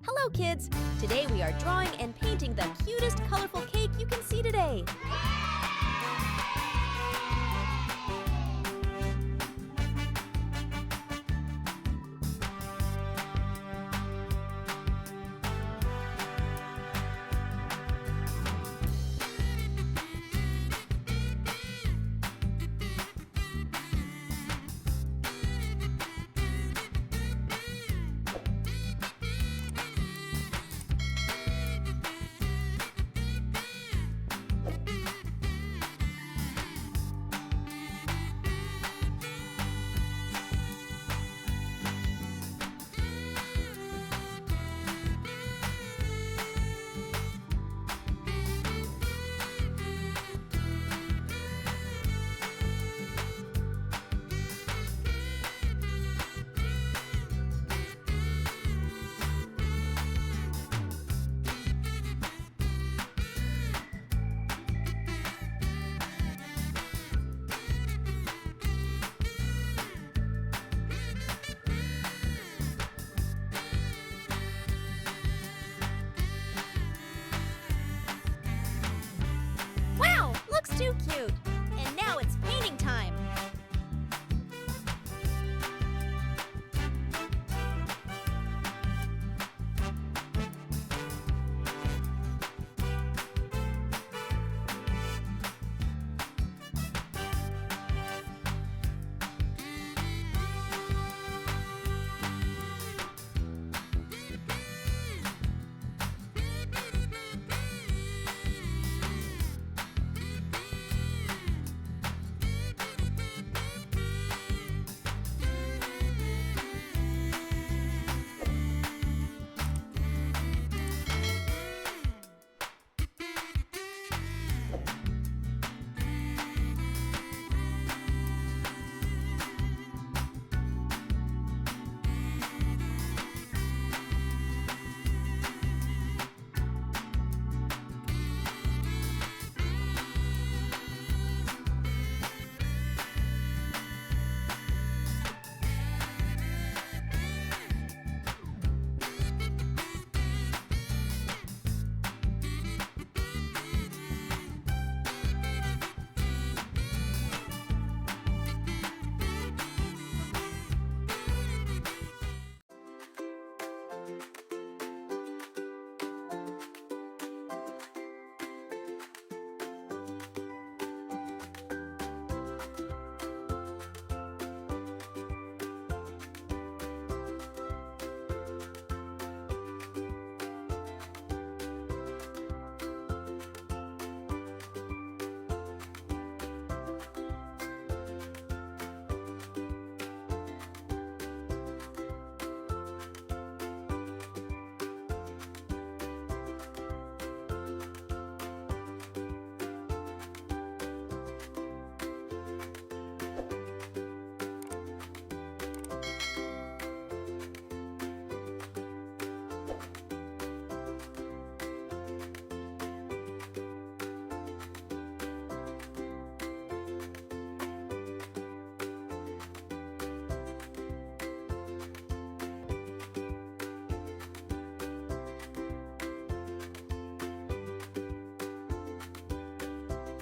Hello kids! Today we are drawing and painting the cutest colorful cake you can see today. Wow! Looks too cute! And now it's painting time!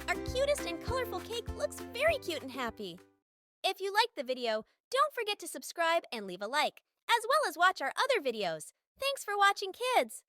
Our cutest and colorful cake looks very cute and happy. If you liked the video, don't forget to subscribe and leave a like, as well as watch our other videos. Thanks for watching, kids!